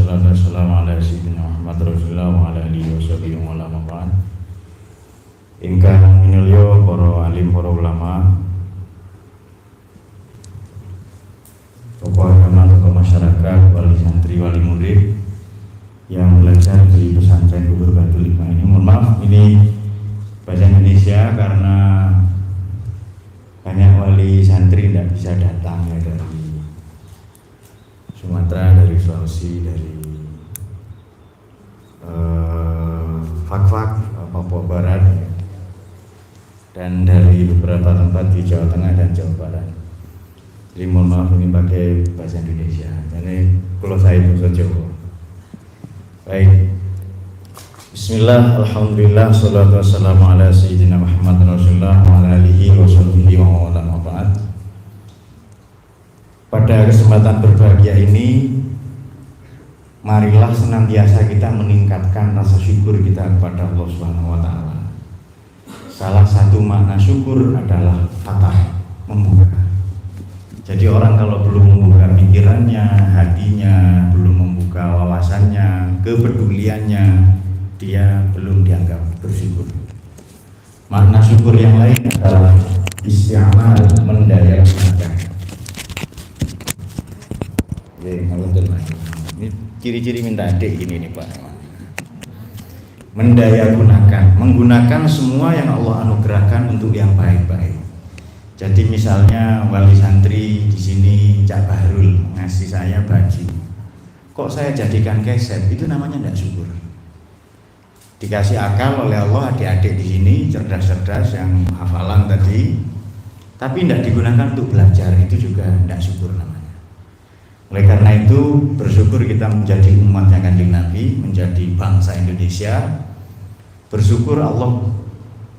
wassalatu wassalamu ala sayyidina Muhammad Rasulullah wa ala alihi washabihi wa ala mabad. Ingkang minulya para alim, para ulama, tokoh agama, tokoh masyarakat, wali santri, wali murid yang belajar di pesantren Kubur Batu Lima ini. Mohon maaf, ini bahasa Indonesia karena banyak wali santri tidak bisa datang ya, dari Sumatera, dari Sulawesi, dari Fak-Fak, Papua Barat ya, dan dari beberapa tempat di Jawa Tengah dan Jawa Barat. Jadi mohon maaf ini pakai bahasa Indonesia. Jadi kalau saya bahasa Jawa. Baik. Bismillah, alhamdulillah, salatu wassalamu ala sayyidina Muhammad Rasulullah wa ala alihi wa sahbihi wa ala mabad. Pada kesempatan berbahagia ini, marilah senantiasa kita meningkatkan rasa syukur kita kepada Allah Subhanahu wa taala. Salah satu makna syukur adalah fatah, membuka. Jadi orang kalau belum membuka pikirannya, hatinya, belum membuka wawasannya, kepeduliannya, dia belum dianggap bersyukur. Makna syukur yang lain adalah isti'amal, mendaya gunakan. Ini ciri-ciri minta adik ini nih Pak. Mendaya gunakan, menggunakan semua yang Allah anugerahkan untuk yang baik-baik. Jadi misalnya wali santri di sini Cak Bahrul ngasih saya baju, kok saya jadikan keset, itu namanya tidak syukur. Dikasih akal oleh Allah adik-adik di sini cerdas-cerdas yang hafalan tadi, tapi tidak digunakan untuk belajar, itu juga tidak syukur namanya. Oleh karena itu bersyukur kita menjadi umatnya Kanjeng Nabi, menjadi bangsa Indonesia. Bersyukur Allah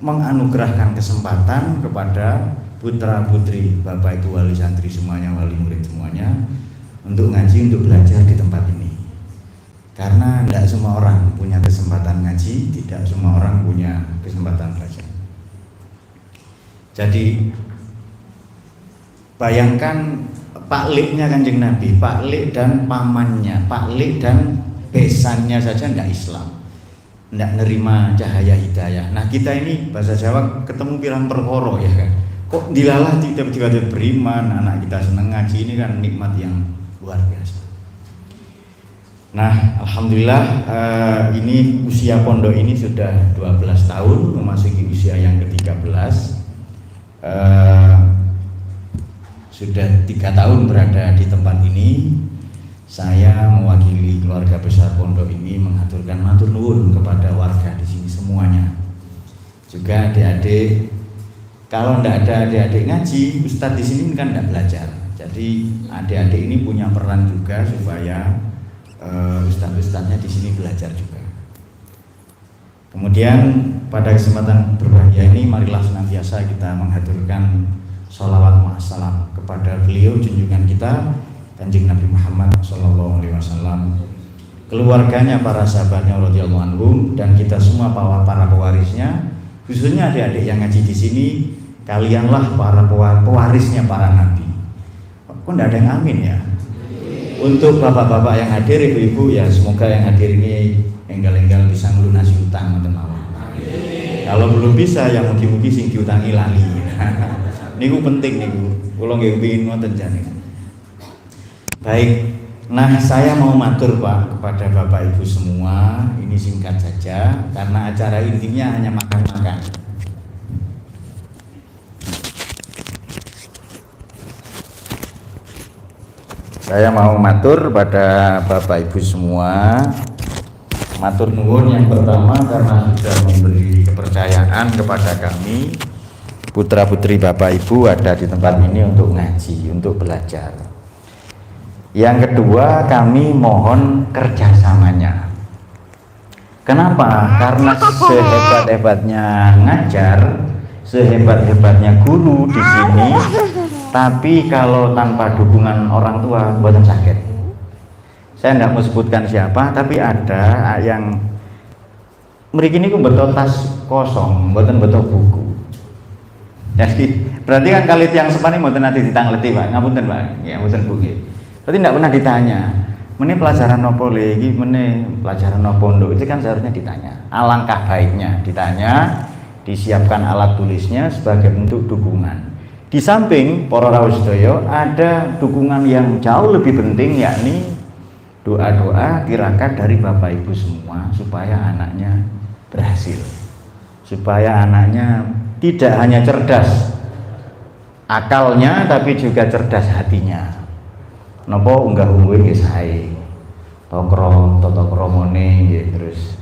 menganugerahkan kesempatan kepada putra putri Bapak Ibu wali santri semuanya, wali murid semuanya, untuk ngaji, untuk belajar di tempat ini. Karena tidak semua orang punya kesempatan ngaji, tidak semua orang punya kesempatan belajar. Jadi bayangkan Pak Liknya Kanjeng Nabi, Pak Lik dan pamannya, Pak Lik dan besannya saja tidak Islam, tidak nerima cahaya hidayah. Nah kita ini bahasa Jawa ketemu pirang perkara ya kan, kok dilalah tiba-tiba beriman, anak kita senang ngaji, ini kan nikmat yang luar biasa. Nah alhamdulillah ini usia pondok ini sudah 12 tahun, memasuki usia yang ke-13. Sudah 3 tahun berada di tempat ini. Saya mewakili keluarga besar pondok ini mengaturkan matur nuwun kepada warga di sini semuanya. Juga adik-adik, kalau tidak ada adik-adik ngaji, ustadz di sini kan tidak belajar. Jadi adik-adik ini punya peran juga supaya ustadz-ustadznya di sini belajar juga. Kemudian pada kesempatan berbahagia ini, marilah senantiasa kita menghaturkan sholawat ma'assalam kepada beliau junjungan kita Kanjeng Nabi Muhammad Sallallahu Alaihi Wasallam, keluarganya, para sahabatnya radhiyallahu anhum, dan kita semua para pewarisnya, khususnya adik-adik yang ngaji di sini. Kalianlah para pewarisnya para nabi. Kok tidak ada yang amin ya? Untuk bapak-bapak yang hadir, ibu-ibu ya, semoga yang hadir ini enggal-enggal bisa melunasi utang teman-teman. Kalau belum bisa, yang mugi-mugi sing diutangi lali. Niku penting niku. Kula nggih pengin ngoten jane. Baik. Nah, saya mau matur Pak kepada Bapak Ibu semua. Ini singkat saja karena acara intinya hanya makan-makan. Saya mau matur pada Bapak Ibu semua. Matur nuwun yang pertama karena sudah memberi kepercayaan kepada kami, putra putri Bapak Ibu ada di tempat ini untuk ngaji, untuk belajar. Yang kedua, kami mohon kerjasamanya. Kenapa? Karena sehebat-hebatnya ngajar, sehebat-hebatnya guru di sini, tapi kalau tanpa dukungan orang tua, buatan sakit. Saya tidak mau sebutkan siapa, tapi ada yang mriki niku betul tas kosong, buatan betul buku. Jadi berarti kan kali tiang sepani mboten nate ditangleti Pak, ngapunten Pak. Ya mboten Bu nggih. Berarti tidak pernah ditanya, Mene pelajaran nopo le iki, mene pelajaran nopo nduk, itu kan seharusnya ditanya. Alangkah baiknya ditanya, disiapkan alat tulisnya sebagai bentuk dukungan. Di samping para rawuh sedaya ada dukungan yang jauh lebih penting, yakni doa-doa tirakat dari Bapak Ibu semua supaya anaknya berhasil, supaya anaknya tidak hanya cerdas akalnya tapi juga cerdas hatinya. Napa unggah-ungguhe nggih sae. Tata kramane nggih, terus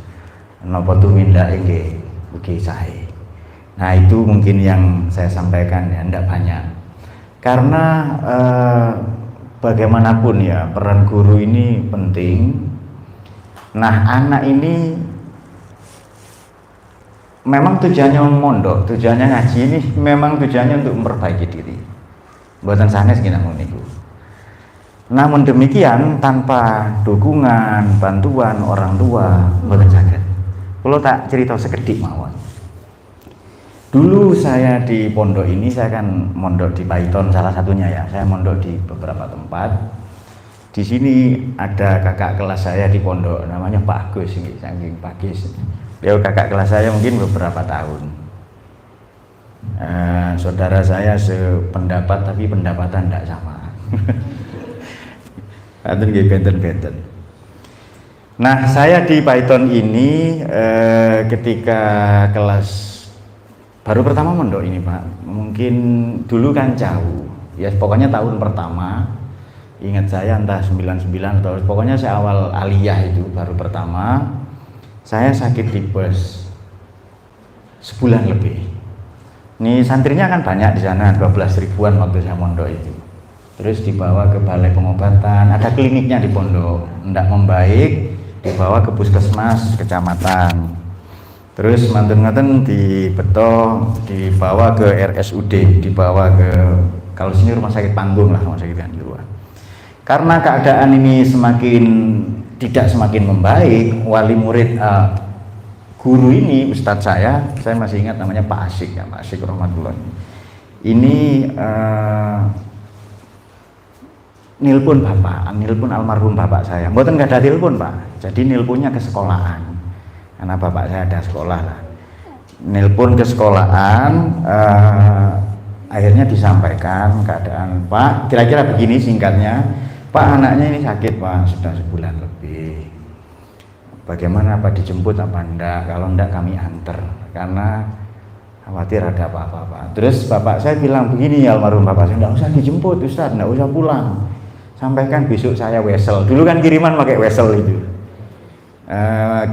napa tumindake nggih sae. Nah, itu mungkin yang saya sampaikan ya, tidak banyak. Karena bagaimanapun ya, peran guru ini penting. Nah, anak ini memang tujuannya mondok, tujuannya ngaji ini memang tujuannya untuk memperbaiki diri. Mboten sanes nggih namun niku. Namun demikian tanpa dukungan, bantuan orang tua mboten saged. Kalau tak cerita sekedhik mawon. Dulu saya di pondok ini, saya kan mondok di Paiton salah satunya ya. Saya mondok di beberapa tempat. Di sini ada kakak kelas saya di pondok, namanya Pak Agus, saking Pak Agus. Beliau kakak kelas saya mungkin beberapa tahun. Saudara saya sependapat tapi pendapatan tidak sama. Benten. Nah, saya di Paiton ini ketika kelas baru pertama mondok ini Pak, mungkin dulu kan jauh ya, pokoknya tahun pertama ingat saya entah 99 atau pokoknya saya awal aliyah itu baru pertama saya sakit tipes sebulan lebih. Ini santrinya kan banyak di sana, 12 ribuan waktu saya mondok itu. Terus dibawa ke balai pengobatan, ada kliniknya di pondok, tidak membaik, dibawa ke puskesmas kecamatan. Terus manten-manten dibeto, dibawa ke RSUD, dibawa ke, kalau sini rumah sakit Panggung lah, rumah sakit Kanjuruhan. Karena keadaan ini tidak semakin membaik, wali murid guru ini, ustadz saya masih ingat namanya Pak Asyik ya, Pak Asyik rahmatullah. Ini nilpun almarhum bapak saya. Mboten nggak ada nilpun Pak, jadi nilpunnya ke sekolahan. Karena bapak saya ada sekolah lah, nelpon ke sekolahan, akhirnya disampaikan keadaan Pak, kira-kira begini singkatnya, Pak anaknya ini sakit Pak, sudah sebulan lebih, bagaimana Pak dijemput apa enggak, kalau enggak kami antar, karena khawatir ada apa-apa Pak. Terus bapak saya bilang begini, almarhum bapak saya, enggak usah dijemput Ustaz, enggak usah pulang, sampaikan besok saya wesel, dulu kan kiriman pakai wesel itu.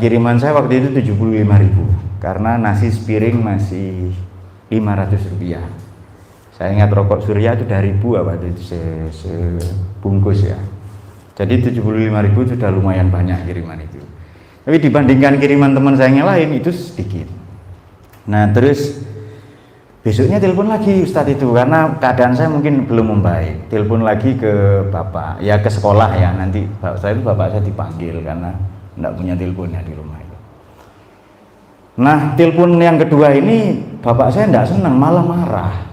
Kiriman saya waktu itu 75.000 karena nasi sepiring masih 500 rupiah. Saya ingat rokok Surya itu dari 1.000 apa itu sebungkus ya. Jadi 75.000 sudah lumayan banyak kiriman itu. Tapi dibandingkan kiriman teman saya yang lain itu sedikit. Nah terus besoknya telepon lagi Ustadz itu karena keadaan saya mungkin belum membaik. Telepon lagi ke bapak, ya ke sekolah ya, nanti bapak saya dipanggil karena enggak punya teleponnya di rumah itu. Nah, telepon yang kedua ini bapak saya enggak senang, malah marah.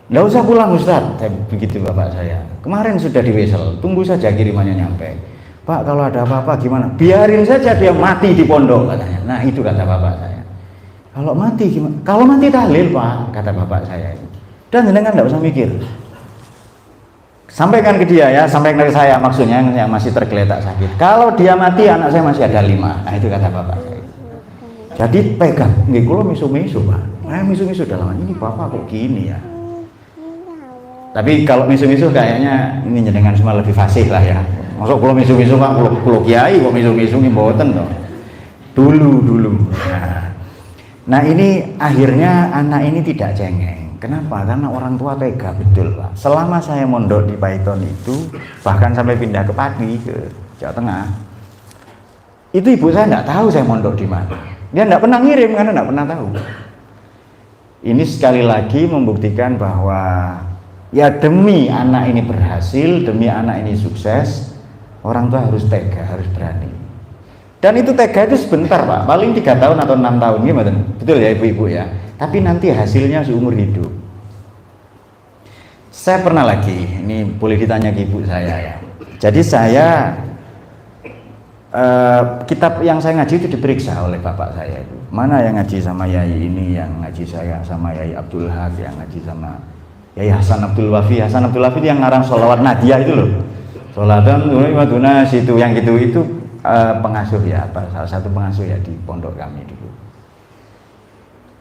Enggak usah pulang Ustaz, begitu bapak saya. Kemarin sudah diwesel, tunggu saja kirimannya nyampe. Pak, kalau ada apa-apa gimana? Biarin saja dia mati di pondok katanya. Nah, itu kata bapak saya. Kalau mati gimana? Kalau mati tahlil Pak, kata bapak saya. Dan jenengan enggak usah mikir. Sampaikan ke dia ya, sampaikan ke saya, maksudnya yang masih tergeletak sakit. Kalau dia mati anak saya masih ada 5. Nah itu kata bapak saya. Jadi pegang, nggih kula misu-misu Pak. Misu-misu dalam ini bapak kok gini ya. Tapi kalau misu-misu kayaknya ini jenengan semua lebih fasih lah ya. Masuk kula misu-misu Pak, kula kiai kok misu-misu nggih mboten to. Dulu. Nah ini akhirnya anak ini tidak cengeng. Kenapa? Karena orang tua tega betul Pak. Selama saya mondok di Paiton itu, bahkan sampai pindah ke Pati, ke Jawa Tengah, itu ibu saya nggak tahu saya mondok di mana. Dia nggak pernah ngirim karena nggak pernah tahu. Ini sekali lagi membuktikan bahwa ya demi anak ini berhasil, demi anak ini sukses, orang tua harus tega, harus berani. Dan itu tega itu sebentar Pak, paling 3 tahun atau 6 tahun gimana? Betul ya ibu-ibu ya. Tapi nanti hasilnya seumur hidup. Saya pernah lagi, ini boleh ditanya ke ibu saya ya. Jadi saya kitab yang saya ngaji itu diperiksa oleh bapak saya itu. Mana yang ngaji sama Yai ini, yang ngaji saya sama Yai Abdul Haq, yang ngaji sama Yai Hasan Abdul Wafi. Hasan Abdul Wafi yang ngarang Sholawat Nadia itu loh. Sholatan Maduna situ yang gitu itu pengasuh ya, salah satu pengasuh ya di pondok kami dulu.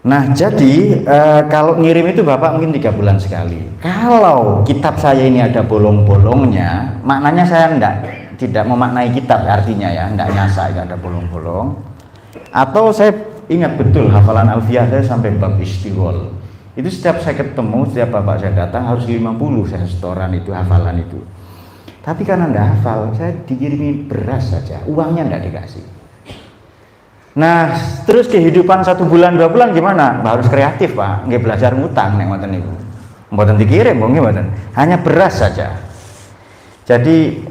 Nah jadi kalau ngirim itu bapak mungkin 3 bulan sekali. Kalau kitab saya ini ada bolong-bolongnya, maknanya saya tidak memaknai kitab artinya ya, tidak nyasa itu ada bolong-bolong. Atau saya ingat betul hafalan alfiyah saya sampai bab istighol. Itu setiap saya ketemu, setiap bapak saya datang harus 50 saya setoran itu hafalan itu. Tapi karena tidak hafal, saya dikirimi beras saja, uangnya tidak dikasih. Nah, terus kehidupan 1 bulan 2 bulan gimana? Harus kreatif pak, nggak belajar ngutang nek ngoten niku. Mboten dikirim, mboten. Hanya beras saja. Jadi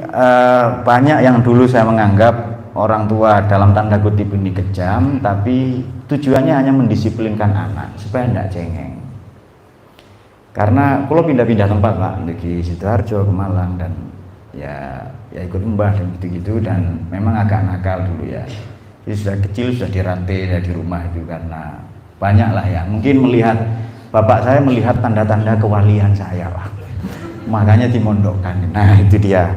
banyak yang dulu saya menganggap orang tua dalam tanda kutip ini kejam, tapi tujuannya hanya mendisiplinkan anak supaya tidak cengeng. Karena kalau pindah-pindah tempat pak, di Sidoarjo ke Malang dan ya ikut mbah dan gitu-gitu, dan memang agak nakal dulu ya. Jadi sudah kecil sudah dirantai dari rumah itu karena banyak lah ya. Mungkin bapak saya melihat tanda-tanda kewalian saya pak. Makanya dimondokkan. Nah itu dia.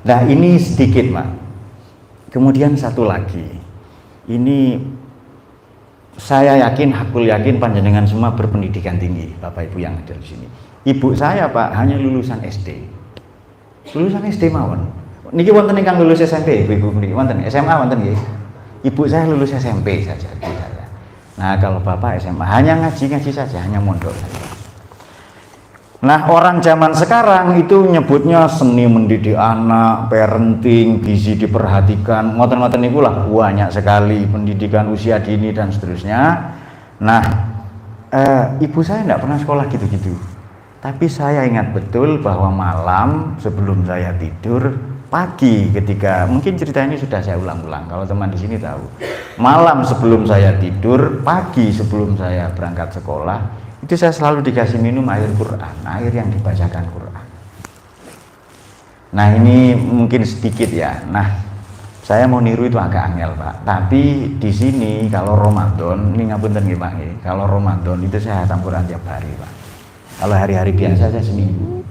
Nah ini sedikit Pak. Kemudian satu lagi, ini saya yakin, hakul yakin panjenengan semua berpendidikan tinggi, Bapak Ibu yang ada di sini. Ibu saya Pak hanya lulusan SD. Lulusan SD mawon. Niki wonten ingkang lulus SMP, Ibu niki wonten SMA wonten nggih. Ibu saya lulus SMP saja ibu saya. Nah kalau Bapak SMA hanya ngaji saja, hanya mondok saja. Nah orang zaman sekarang itu nyebutnya seni mendidik anak, parenting, gizi diperhatikan, ngoten-ngoten niku lah banyak sekali, pendidikan usia dini dan seterusnya. Nah ibu saya tidak pernah sekolah gitu-gitu, tapi saya ingat betul bahwa malam sebelum saya tidur, pagi ketika mungkin cerita ini sudah saya ulang-ulang kalau teman di sini tahu, malam sebelum saya tidur, pagi sebelum saya berangkat sekolah, itu saya selalu dikasih minum air Quran, air yang dibacakan Quran. Nah ini mungkin sedikit ya. Nah saya mau niru itu agak angel Pak. Tapi di sini kalau Ramadan, ini ngapunten nggih Pak nggih. Kalau Ramadan itu saya hatam Quran tiap hari Pak. Kalau hari-hari biasa saya seminggu.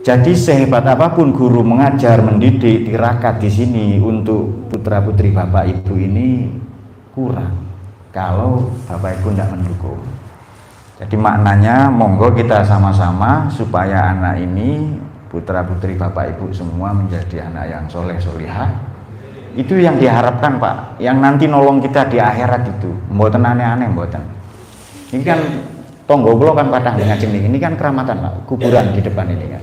Jadi sehebat apapun guru mengajar, mendidik, tirakat di sini untuk putra putri bapak ibu ini kurang kalau bapak ibu tidak mendukung. Jadi maknanya monggo kita sama-sama supaya anak ini putra putri bapak ibu semua menjadi anak yang soleh solihah. Itu yang diharapkan Pak, yang nanti nolong kita di akhirat itu. Mboten aneh-aneh mboten. Ini kan tonggo kula kan padang ngajeng ini kan keramatan Pak, kuburan di depan ini kan.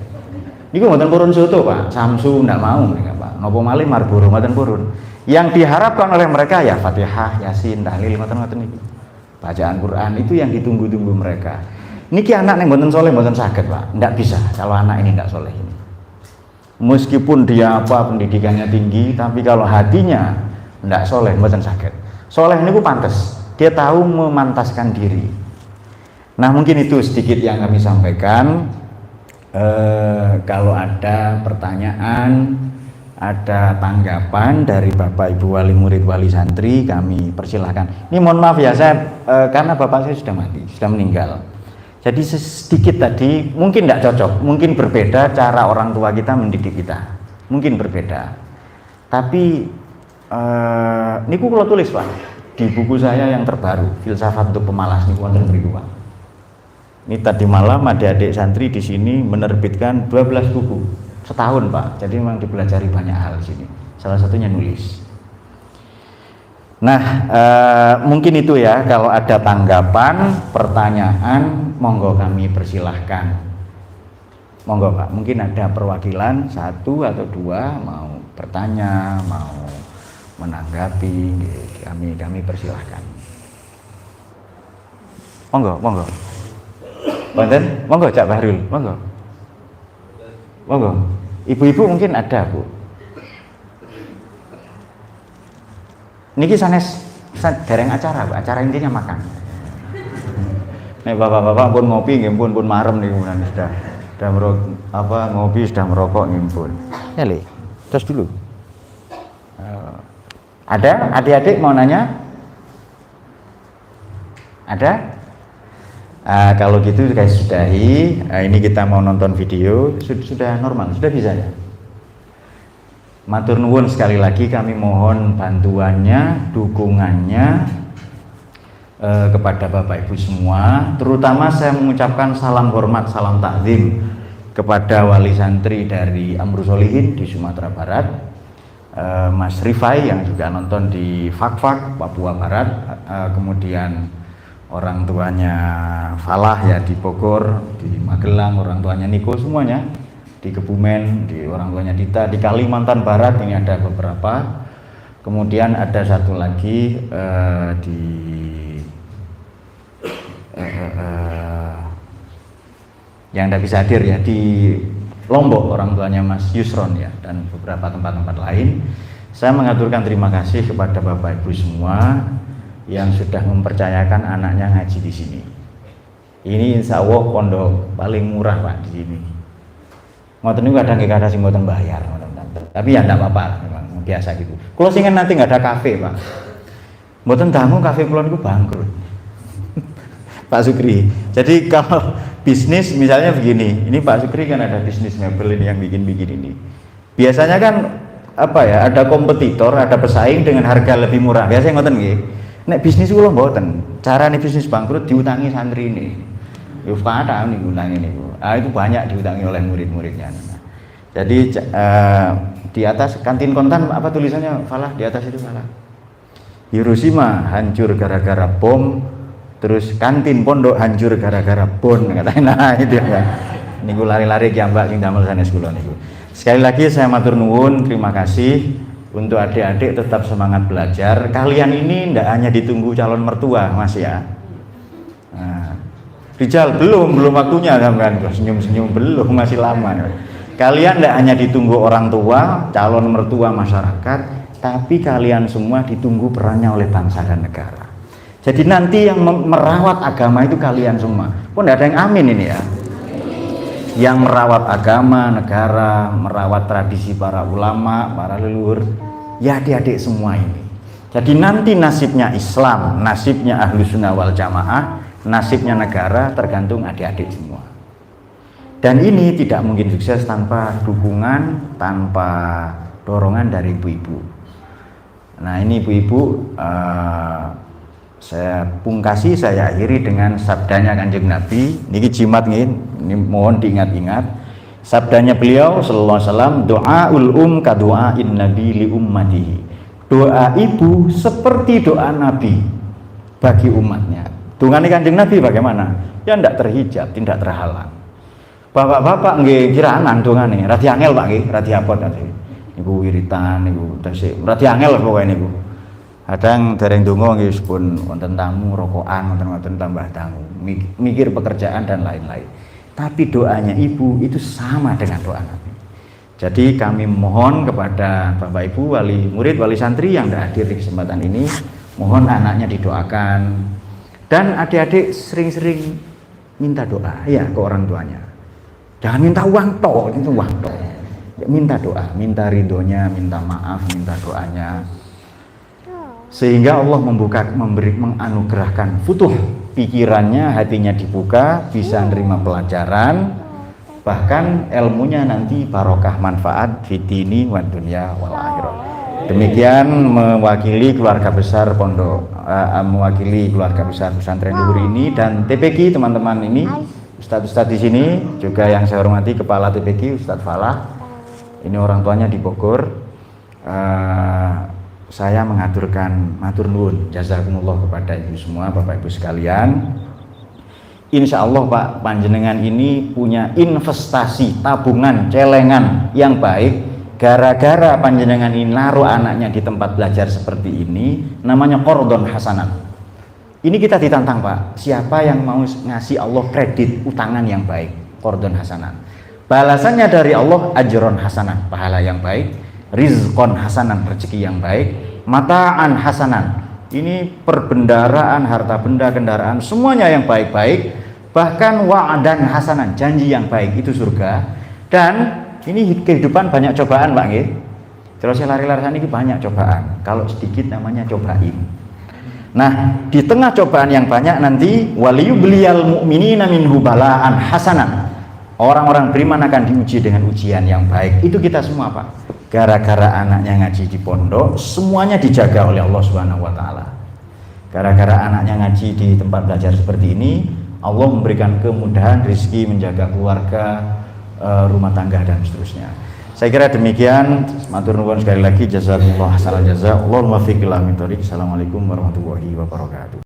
Niku mboten purun soto Pak, Samsu ndak mau mereka Pak. Napa malih Marlboro mboten purun. Yang diharapkan oleh mereka ya Fatihah, Yasin, tahlil ngoten-ngoten niku. Bacaan Quran itu yang ditunggu-tunggu mereka. Niki anak yang mboten soleh mboten saged Pak, ndak bisa kalau anak ini ndak soleh ini. Meskipun dia pendidikannya tinggi, tapi kalau hatinya ndak soleh mboten saged. Soleh niku pantes, dia tahu memantaskan diri. Nah mungkin itu sedikit yang kami sampaikan. Kalau ada pertanyaan, ada tanggapan dari Bapak Ibu wali murid wali santri, kami persilahkan. Ini mohon maaf ya saya karena bapak saya sudah mati, sudah meninggal. Jadi sedikit tadi mungkin tidak cocok, mungkin berbeda cara orang tua kita mendidik kita, mungkin berbeda. Tapi niku kalau tulis Pak di buku saya yang terbaru, Filsafat untuk Pemalas niku wonten mriku Pak. Ini tadi malam adik-adik santri di sini menerbitkan 12 buku setahun Pak, jadi memang dipelajari banyak hal di sini. Salah satunya nulis. Nah, mungkin itu ya. Kalau ada tanggapan, pertanyaan, monggo kami persilahkan. Monggo Pak. Mungkin ada perwakilan 1 atau 2 mau bertanya, mau menanggapi, kami persilahkan. Monggo. Wonten, monggo Cak Bahrul, monggo. Ibu-ibu mungkin ada Bu. Niki sanes dereng acara, Bu. Acara intinya makan. Nek bapak-bapak pun ngopi nggih pun marem niku sudah ngopi sudah merokok nggih pun. Ya Le, tes dulu. Ada adik-adik mau nanya? Ada? Kalau gitu guys sudahi. Ini kita mau nonton video. Sudah normal, sudah bisa ya. Matur nuwun sekali lagi, kami mohon bantuannya, dukungannya kepada Bapak Ibu semua. Terutama saya mengucapkan salam hormat, salam takzim kepada wali santri dari Amrus Solihin di Sumatera Barat, Mas Rifai yang juga nonton di Fakfak Papua Barat, kemudian orang tuanya Falah ya di Bogor, di Magelang, orang tuanya Niko semuanya, di Kebumen, di orang tuanya Dita, di Kalimantan Barat ini ada beberapa. Kemudian ada satu lagi di yang tidak bisa hadir ya, di Lombok orang tuanya Mas Yusron ya, dan beberapa tempat-tempat lain. Saya mengaturkan terima kasih kepada Bapak Ibu semua yang sudah mempercayakan anaknya ngaji di sini. Ini insya Allah pondok paling murah Pak di sini. Ngoten niku kadang nggih sing mboten bayar, tapi ya tidak apa-apa, memang biasa gitu. Kalau singen nanti nggak ada kafe Pak, mboten tamu kafe kula niku bangkrut. Pak Sukri. Jadi kalau bisnis misalnya begini, ini Pak Sukri kan ada bisnis mebel ini yang bikin-bikin ini. Biasanya kan apa ya, ada kompetitor, ada pesaing dengan harga lebih murah. Biasanya ngoten nggih. Nek bisnis kula mboten. Carane bisnis bangkrut diutangi santri ini. Yo kata niku utangi niku. Itu banyak diutangi oleh murid-muridnya. Jadi di atas kantin kontan apa tulisannya Falah, di atas itu Falah. Hiroshima hancur gara-gara bom, terus kantin pondok hancur gara-gara bon katanya. Nah itu ya. Niku lari-lari jambak sing damel sanes kula niku. Sekali lagi saya matur nuwun, terima kasih. Untuk adik-adik tetap semangat belajar. Kalian ini tidak hanya ditunggu calon mertua Mas ya. Nah, Rijal belum waktunya sampean senyum-senyum, belum, masih lama. Kalian tidak hanya ditunggu orang tua, calon mertua masyarakat, tapi kalian semua ditunggu perannya oleh bangsa dan negara. Jadi nanti yang merawat agama itu kalian semua. Kok tidak ada yang amin ini ya? Yang merawat agama, negara, merawat tradisi para ulama, para leluhur, ya adik-adik semua ini. Jadi nanti nasibnya Islam, nasibnya Ahlussunnah wal Jamaah, nasibnya negara tergantung adik-adik semua. Dan ini tidak mungkin sukses tanpa dukungan, tanpa dorongan dari ibu-ibu. Nah ini ibu-ibu, saya pungkasi, saya akhiri dengan sabdanya Kanjeng Nabi. Niki jimat nih, ini mohon diingat-ingat. Sabdanya beliau sallallahu alaihi wasallam, doaul ka doain nabi li ummatihi. Doa ibu seperti doa Nabi bagi umatnya. Dungane Kanjeng Nabi bagaimana? Ya tidak terhijab, tidak terhalang. Bapak-bapak nggih kiranan dungane, radi angel Pak nggih, radi apot nggih. Niku wiritan niku tesih, radi angel pokoke niku. Kadang dereng donga nggih pun wonten tamu rokokan, wonten tambah tamu, mikir pekerjaan dan lain-lain. Tapi doanya ibu itu sama dengan doa Nabi. Jadi kami mohon kepada Bapak Ibu wali murid, wali santri yang tidak hadir di kesempatan ini, mohon anaknya didoakan. Dan adik-adik sering-sering minta doa ya ke orang tuanya. Jangan minta uang toh, itu uang toh. Ya, minta doa, minta ridhonya, minta maaf, minta doanya. Sehingga Allah menganugerahkan futuh, pikirannya, hatinya dibuka, bisa menerima pelajaran, bahkan ilmunya nanti barokah manfaat fitini wa dunya wal akhirah. Demikian mewakili keluarga besar pondok, mewakili keluarga besar pesantren luhur ini dan TPQ teman-teman ini, ustadz-ustadz di sini juga yang saya hormati, kepala TPQ Ustadz Falah, ini orang tuanya di Bogor. Saya mengaturkan matur nuwun jazakumullah kepada ibu semua, Bapak Ibu sekalian. Insya Allah Pak, panjenengan ini punya investasi, tabungan, celengan yang baik. Gara-gara panjenengan ini naruh anaknya di tempat belajar seperti ini, namanya qardon hasanan. Ini kita ditantang Pak, siapa yang mau ngasih Allah kredit utangan yang baik, qardon hasanan. Balasannya dari Allah ajron hasanan, pahala yang baik, rizqon hasanan, rezeki yang baik, mataan hasanan, ini perbendaraan, harta benda, kendaraan, semuanya yang baik-baik, bahkan wa'adan hasanan, janji yang baik, itu surga. Dan ini kehidupan banyak cobaan Pak nggih. Terus lari-lari ini banyak cobaan. Kalau sedikit namanya cobain. Nah, di tengah cobaan yang banyak nanti waliyubliyal mu'minina minhu balaan hasanan. Orang-orang beriman akan diuji dengan ujian yang baik. Itu kita semua, Pak. Gara-gara anaknya ngaji di pondok, semuanya dijaga oleh Allah Subhanahu wa taala. Gara-gara anaknya ngaji di tempat belajar seperti ini, Allah memberikan kemudahan rezeki, menjaga keluarga, rumah tangga dan seterusnya. Saya kira demikian. Matur nuwun sekali lagi, jazakumullah khairal jazaa. Allahumma fiqh ila min thoriq. Assalamualaikum warahmatullahi wabarakatuh.